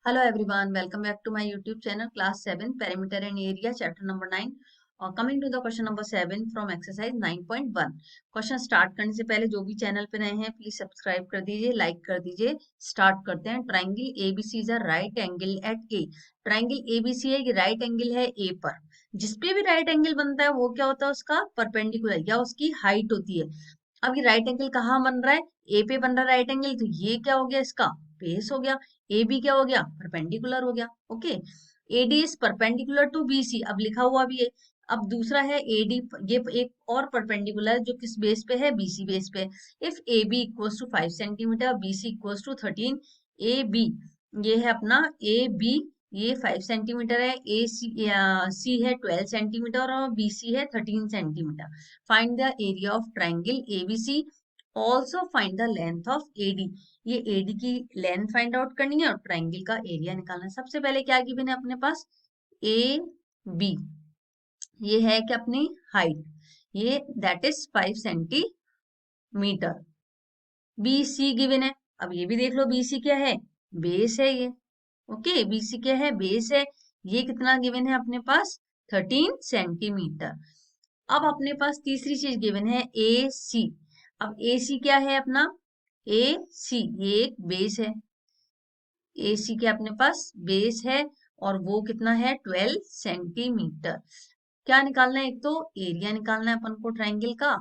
Hello everyone, welcome back to my YouTube channel class 7 perimeter and area chapter number 9. Coming to the question number 7 from exercise 9.1. Question start करने से पहले जो भी channel पे नए हैं प्लीज सब्सक्राइब कर दीजिए, लाइक कर दीजिए। स्टार्ट करते हैं। Triangle ABC is a right angle at A. Triangle ABC है, ये राइट एंगल है ए पर। जिसपे भी राइट एंगल बनता है वो क्या होता है, उसका परपेंडिकुलर या उसकी हाइट होती है। अब ये राइट एंगल कहाँ बन रहा है, ए पे बन रहा है राइट एंगल, तो ये क्या हो गया, इसका बेस हो गया। ए बी क्या हो गया, परपेंडिकुलर हो गया। Okay, AD is perpendicular to BC, अब लिखा हुआ भी है। अब दूसरा है एडी, ये एक और परपेंडिकुलर जो किस बेस पे है, बीसी बेस पे। If A B equals to 5 centimetre, BC equals to 13, A B ये है अपना ए बी, ये 5 सेंटीमीटर है, ए सी सी है 12 सेंटीमीटर और बी सी है 13 centimetre. Find the area of triangle ABC, also find the length of AD. ये एडी की लेंथ फाइंड आउट करनी है और ट्राइंगल का एरिया निकालना है। सबसे पहले क्या गिवन है अपने पास, ए बी, ये है कि अपनी हाइट, ये that is 5 centimetre. B C given है, अब ये भी देख लो बी सी क्या है, बेस है ये। ओके, बीसी क्या है, बेस है। ये कितना गिवन है अपने पास, 13 सेंटीमीटर। अब अपने पास तीसरी चीज गिवन है ए सी। अब ए सी क्या है अपना, ए सी ये एक बेस है। ए सी क्या अपने पास बेस है और वो कितना है, 12 सेंटीमीटर। क्या निकालना है, एक तो एरिया निकालना है अपन को ट्राइंगल का,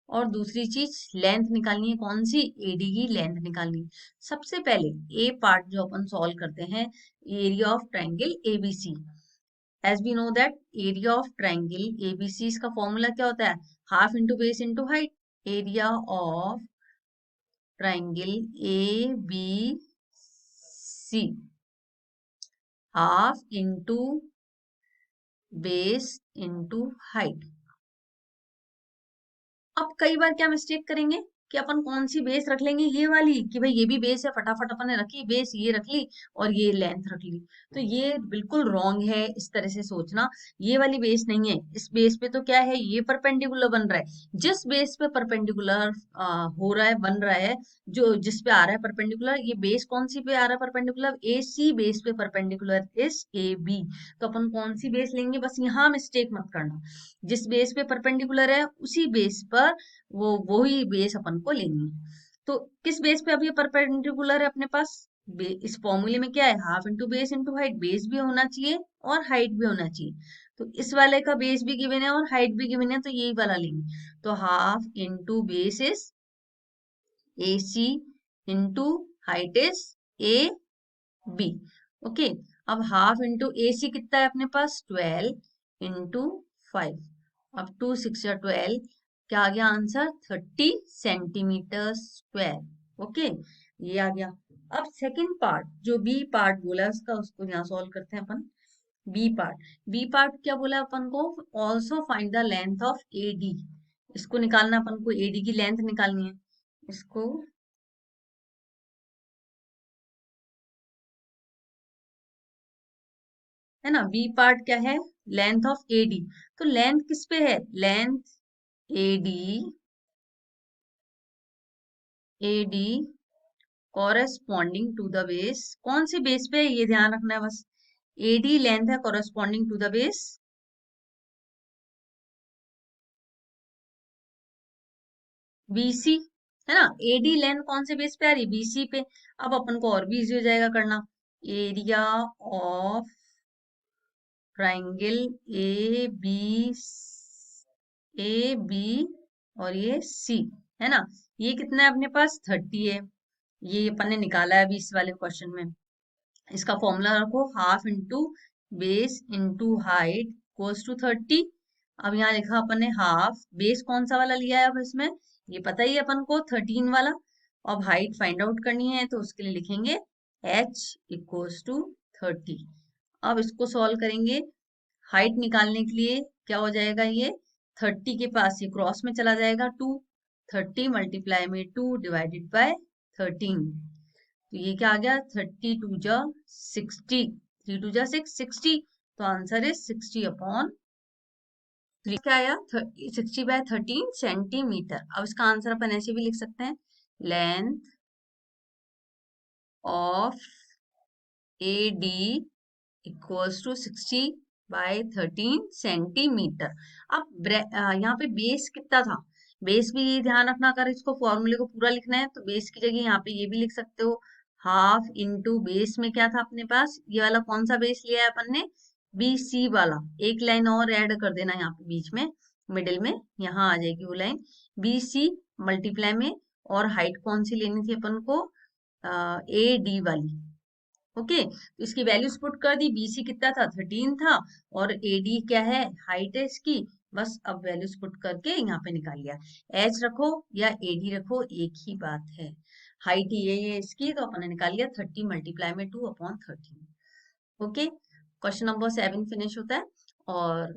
और दूसरी चीज लेंथ निकालनी है, कौन सी, एडी की लेंथ निकालनी है। सबसे पहले ए पार्ट जो अपन सॉल्व करते हैं, area of triangle ABC. As we know that area of triangle ABC का फॉर्मूला क्या होता है, half into base into height. Area of triangle A B C, half into base into height. अब कई बार क्या मिस्टेक करेंगे कि अपन कौन सी बेस रख लेंगे, ये वाली, कि भाई ये भी बेस है, फटाफट अपन ने रखी बेस, ये रख ली और ये लेंथ रख ली। तो ये बिल्कुल रॉन्ग है इस तरह से सोचना। ये वाली बेस नहीं है, इस बेस पे तो क्या है, ये परपेंडिकुलर बन रहा है। जिस बेस पे परपेंडिकुलर हो रहा है, बन रहा है, जो जिस पे आ रहा है परपेंडिकुलर, ये बेस कौन सी पे आ रहा है परपेंडिकुलर, ए सी बेस पे परपेंडिकुलर इज ए बी। तो अपन कौन सी बेस लेंगे, बस यहाँ मिस्टेक मत करना। जिस बेस पे परपेंडिकुलर है उसी बेस पर वही बेस अपन को लेनी है। तो किस बेस पे अब ये परपेंडिकुलर है अपने पास, इस फॉर्मूले में क्या है, half into base into height. Base भी होना चाहिए और हाइट भी होना चाहिए। तो इस वाले का बेस भी गिवन है और हाइट भी गिवन है, तो यही वाला लेंगे। तो half into base is A C into height is A B. Okay, अब हाफ इंटू ए सी कितना है अपने पास, 12 इंटू 5। अब 2 6 या 12, क्या आ गया आंसर, 30 सेंटीमीटर स्क्वायर। ओके, ये आ गया। अब सेकंड पार्ट, जो बी पार्ट बोला है उसका, उसको यहाँ सॉल्व करते हैं अपन। बी पार्ट, बी पार्ट क्या बोला अपन को, also find the length of A D. इसको निकालना अपन को, एडी की लेंथ निकालनी है। इसको है ना, बी पार्ट क्या है, लेंथ ऑफ एडी। तो लेंथ किस पे है, length AD, AD corresponding to the base, कौन सी बेस पे है ये ध्यान रखना है बस। एडी लेंथ है corresponding to the base BC, है ना। एडी लेंथ कौन से बेस पे आ रही है, बीसी पे। अब अपन को और भी इजी हो जाएगा करना। Area of triangle A B, A B और ये सी, है ना। ये कितना है अपने पास, 30 है। ये अपन ने निकाला है अभी इस वाले क्वेश्चन में। इसका फॉर्मूला रखो, half into base into height equals to 30। अब यहाँ लिखा अपन ने हाफ, बेस कौन सा वाला लिया है अब इसमें, ये पता ही है अपन को, 13 वाला। अब हाइट फाइंड आउट करनी है तो उसके लिए लिखेंगे h इक्वल्स टू 30। अब इसको सॉल्व करेंगे, हाइट निकालने के लिए क्या हो जाएगा, ये 30 के पास ये क्रॉस में चला जाएगा, 2, 30 मल्टीप्लाई में 2 डिवाइडेड बाय 13। तो ये क्या आ गया, 32 जा 60, 3 2 जा 6, 60। तो आंसर इज 60 अपॉन 3। क्या आया, 60 बाय 13 सेंटीमीटर। अब इसका आंसर अपन ऐसे भी लिख सकते हैं, length of A D equals to 60/13 centimetre. अब यहाँ पे बेस कितना था, बेस भी ध्यान रखना, अगर इसको फॉर्मूले को पूरा लिखना है तो बेस की जगह यहाँ पे ये भी लिख सकते हो, हाफ इंटू बेस में क्या था अपने पास, ये वाला कौन सा बेस लिया है अपन ने, बी सी वाला। एक लाइन और ऐड कर देना यहाँ पे बीच में, मिडिल में, यहाँ आ जाएगी वो लाइन बी सी मल्टीप्लाई में, और हाइट कौन सी लेनी थी अपन को, ए डी वाली। ओके, तो इसकी वैल्यूज पुट कर दी, बीसी कितना था 13 था, और एडी क्या है, हाइट है इसकी। बस अब वैल्यूज पुट करके यहाँ पे निकाल लिया, एच रखो या एडी रखो एक ही बात है, हाइट ये है इसकी, तो अपन ने निकाल लिया 30 × 2/13। ओके, क्वेश्चन नंबर 7 फिनिश होता है। और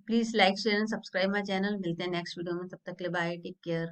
please like share and subscribe my channel, मिलते हैं नेक्स्ट वीडियो में, तब तक के लिए बाय, टेक केयर।